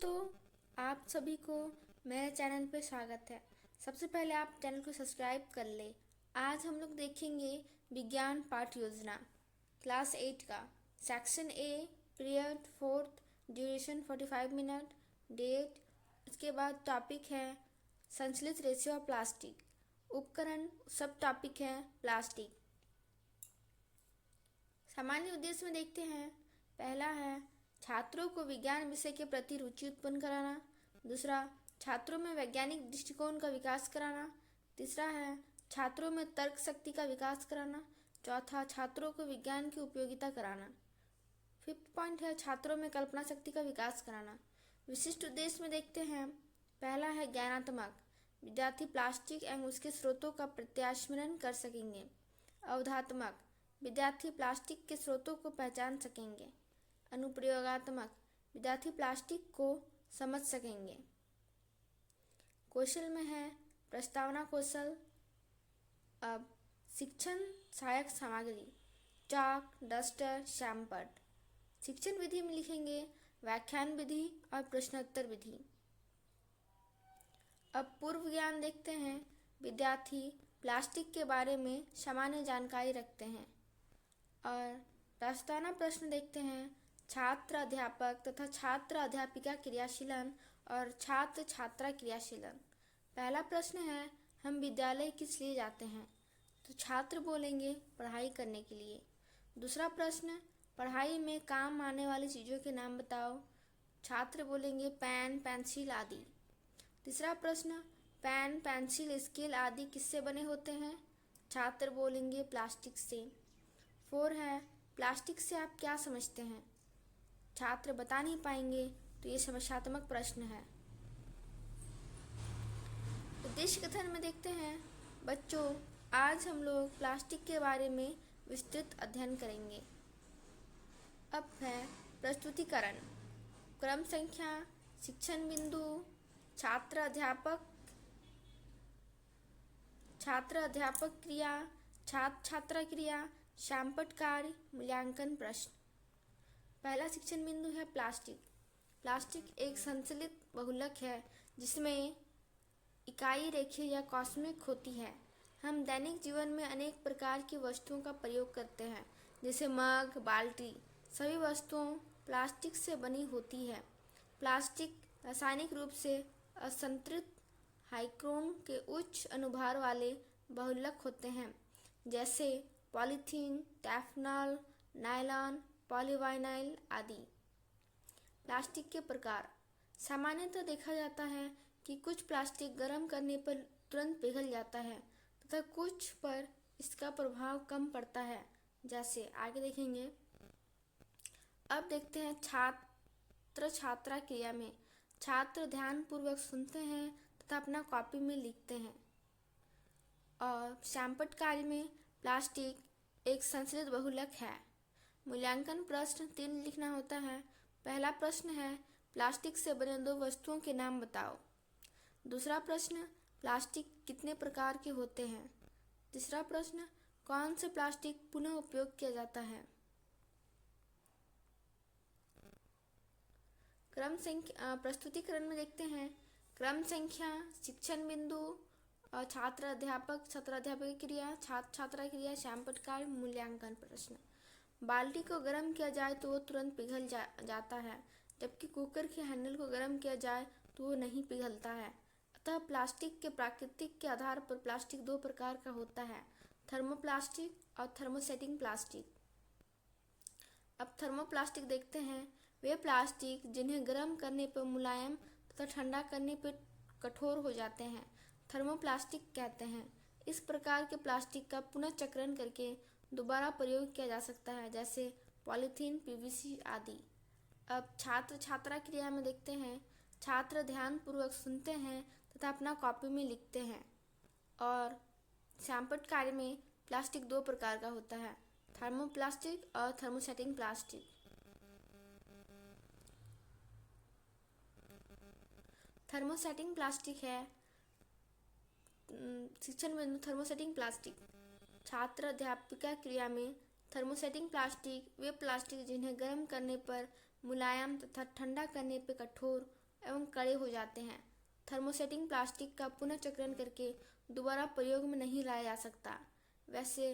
दोस्तों, आप सभी को मेरे चैनल पे स्वागत है। सबसे पहले आप चैनल को सब्सक्राइब कर ले। आज हम लोग देखेंगे विज्ञान पाठ योजना क्लास 8 का section A, period fourth, duration 45 minute, date. उसके बाद टॉपिक है संश्लित रेशियो ऑफ प्लास्टिक, उपकरण, सब टॉपिक है प्लास्टिक। सामान्य उद्देश्य में देखते हैं। पहला है छात्रों को विज्ञान विषय के प्रति रुचि उत्पन्न कराना। दूसरा, छात्रों में वैज्ञानिक दृष्टिकोण का विकास कराना। तीसरा है छात्रों में तर्क शक्ति का विकास कराना। चौथा, छात्रों को विज्ञान की उपयोगिता कराना। फिफ्थ पॉइंट है छात्रों में कल्पना शक्ति का विकास कराना। विशिष्ट उद्देश्य में देखते हैं। पहला है ज्ञानात्मक, विद्यार्थी प्लास्टिक एवं उसके स्रोतों का प्रत्यास्मरण कर सकेंगे। अवधात्मक, विद्यार्थी प्लास्टिक के स्रोतों को पहचान सकेंगे। अनुप्रयोगात्मक, विद्यार्थी प्लास्टिक को समझ सकेंगे। कौशल में है प्रस्तावना कौशल। अब शिक्षण सहायक सामग्री, चाक, डस्टर, शैम्पट। शिक्षण विधि में लिखेंगे व्याख्यान विधि और प्रश्नोत्तर विधि। अब पूर्व ज्ञान देखते हैं। विद्यार्थी प्लास्टिक के बारे में सामान्य जानकारी रखते हैं। और प्रस्तावना प्रश्न देखते हैं। छात्र अध्यापक तथा छात्र अध्यापिका क्रियाशीलन और छात्र छात्रा क्रियाशीलन। पहला प्रश्न है हम विद्यालय किस लिए जाते हैं? तो छात्र बोलेंगे पढ़ाई करने के लिए। दूसरा प्रश्न, पढ़ाई में काम आने वाली चीज़ों के नाम बताओ। छात्र बोलेंगे पेन, पेंसिल आदि। तीसरा प्रश्न, पेन, पेंसिल, स्केल आदि किससे बने होते हैं? छात्र बोलेंगे प्लास्टिक से। 4 है प्लास्टिक से आप क्या समझते हैं? छात्र बता नहीं पाएंगे, तो ये समस्यात्मक प्रश्न है। उद्देश्य कथन में देखते हैं। बच्चों, आज हम लोग प्लास्टिक के बारे में विस्तृत अध्ययन करेंगे। अब है प्रस्तुतिकरण, क्रम संख्या, शिक्षण बिंदु, छात्र अध्यापक क्रिया, छात्र छात्रा क्रिया, शैम्पट कार्य, मूल्यांकन प्रश्न। पहला शिक्षण बिंदु है प्लास्टिक। प्लास्टिक एक संश्लित बहुलक है जिसमें इकाई रेखीय या कॉस्मिक होती है। हम दैनिक जीवन में अनेक प्रकार की वस्तुओं का प्रयोग करते हैं, जैसे मग, बाल्टी। सभी वस्तुओं प्लास्टिक से बनी होती है। प्लास्टिक रासायनिक रूप से असंतृप्त हाइड्रोजन के उच्च अनुभार वाले बहुलक होते हैं, जैसे पॉलीथीन, टेफलॉन, नायलॉन, पॉलीविनाइल आदि। प्लास्टिक के प्रकार। सामान्यतः देखा जाता है कि कुछ प्लास्टिक गर्म करने पर तुरंत पिघल जाता है तथा कुछ पर इसका प्रभाव कम पड़ता है, जैसे आगे देखेंगे। अब देखते हैं छात्र छात्रा क्रिया में। छात्र ध्यानपूर्वक सुनते हैं तथा अपना कॉपी में लिखते हैं। और शैम्पट कार्य में प्लास्टिक एक संश्लित बहुलक है। मूल्यांकन प्रश्न 3 लिखना होता है। पहला प्रश्न है प्लास्टिक से बने 2 वस्तुओं के नाम बताओ। दूसरा प्रश्न, प्लास्टिक कितने प्रकार के होते हैं? तीसरा प्रश्न, कौन से प्लास्टिक पुनः उपयोग किया जाता है? क्रम संख्या प्रस्तुतिकरण में देखते हैं। क्रम संख्या, शिक्षण बिंदु, छात्र अध्यापक क्रिया, छात्र छात्रा क्रिया, शैम्पट कार्य, मूल्यांकन प्रश्न। बाल्टी को गर्म किया जाए तो वो तुरंत पिघल जाता है, जबकि कुकर के हैंडल को गर्म किया जाए तो वो नहीं पिघलता है। अतः प्लास्टिक के प्राकृतिक के आधार पर प्लास्टिक 2 प्रकार का होता है, थर्मोप्लास्टिक और थर्मोसेटिंग प्लास्टिक। अब थर्मोप्लास्टिक देखते हैं। वे प्लास्टिक जिन्हें गर्म करने पर मुलायम तथा ठंडा करने पर कठोर हो जाते हैं, थर्मोप्लास्टिक कहते हैं। इस प्रकार के प्लास्टिक का पुनः चक्रण करके दोबारा प्रयोग किया जा सकता है, जैसे पॉलीथीन, पीवीसी आदि। अब छात्र छात्रा क्रिया में देखते हैं। छात्र ध्यानपूर्वक सुनते हैं तथा अपना कॉपी में लिखते हैं। और शैम्पट कार्य में प्लास्टिक 2 प्रकार का होता है, थर्मोप्लास्टिक और थर्मोसेटिंग प्लास्टिक। थर्मोसेटिंग प्लास्टिक है शिक्षण बिंदु थर्मोसेटिंग प्लास्टिक। छात्र अध्यापिका क्रिया में थर्मोसेटिंग प्लास्टिक वे प्लास्टिक जिन्हें गर्म करने पर मुलायम तथा ठंडा करने पर कठोर एवं कड़े हो जाते हैं। थर्मोसेटिंग प्लास्टिक का पुनः चक्रण करके दोबारा प्रयोग में नहीं लाया जा सकता। वैसे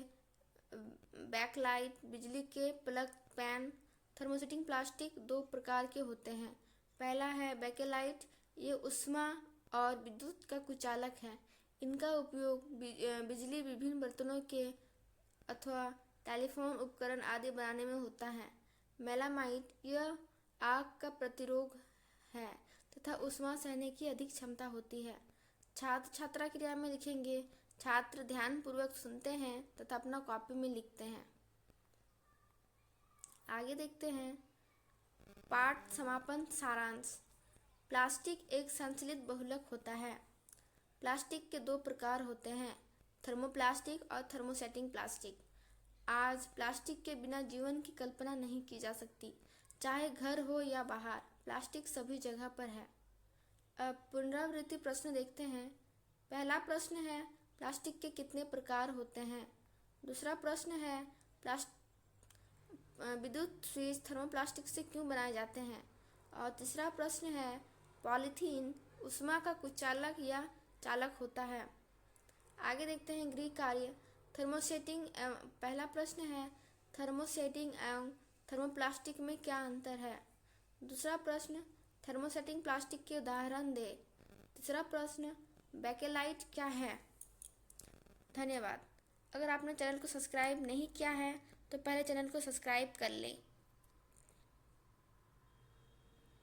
बैकलाइट, बिजली के प्लग पैन। थर्मोसेटिंग प्लास्टिक दो प्रकार के होते हैं। पहला है बैकलाइट, ये ऊष्मा और विद्युत का कुचालक है। इनका उपयोग बिजली विभिन्न बर्तनों के अथवा टेलीफोन उपकरण आदि बनाने में होता है। मेलामाइट, यह आग का प्रतिरोध है तथा ऊष्मा सहने की अधिक क्षमता होती है। छात्र छात्रा क्रिया में लिखेंगे। छात्र ध्यान पूर्वक सुनते हैं तथा अपना कॉपी में लिखते हैं। आगे देखते हैं पाठ समापन सारांश। प्लास्टिक एक संश्लेषित बहुलक होता है। प्लास्टिक के दो प्रकार होते हैं, थर्मोप्लास्टिक और थर्मोसेटिंग प्लास्टिक। आज प्लास्टिक के बिना जीवन की कल्पना नहीं की जा सकती। चाहे घर हो या बाहर, प्लास्टिक सभी जगह पर है। अब पुनरावृत्ति प्रश्न देखते हैं। पहला प्रश्न है, प्लास्टिक के कितने प्रकार होते हैं। दूसरा प्रश्न है, विद्युत स्विच थर्मोप्लास्टिक से क्यों बनाए जाते हैं। और तीसरा प्रश्न है, पॉलीथीन ऊष्मा का कुचालक या चालक होता है। आगे देखते हैं गृह कार्य। थर्मोसेटिंग पहला प्रश्न है, थर्मोसेटिंग एवं थर्मोप्लास्टिक में क्या अंतर है। दूसरा प्रश्न, थर्मोसेटिंग प्लास्टिक के उदाहरण दे। तीसरा प्रश्न, बैकेलाइट क्या है। धन्यवाद। अगर आपने चैनल को सब्सक्राइब नहीं किया है तो पहले चैनल को सब्सक्राइब कर लें।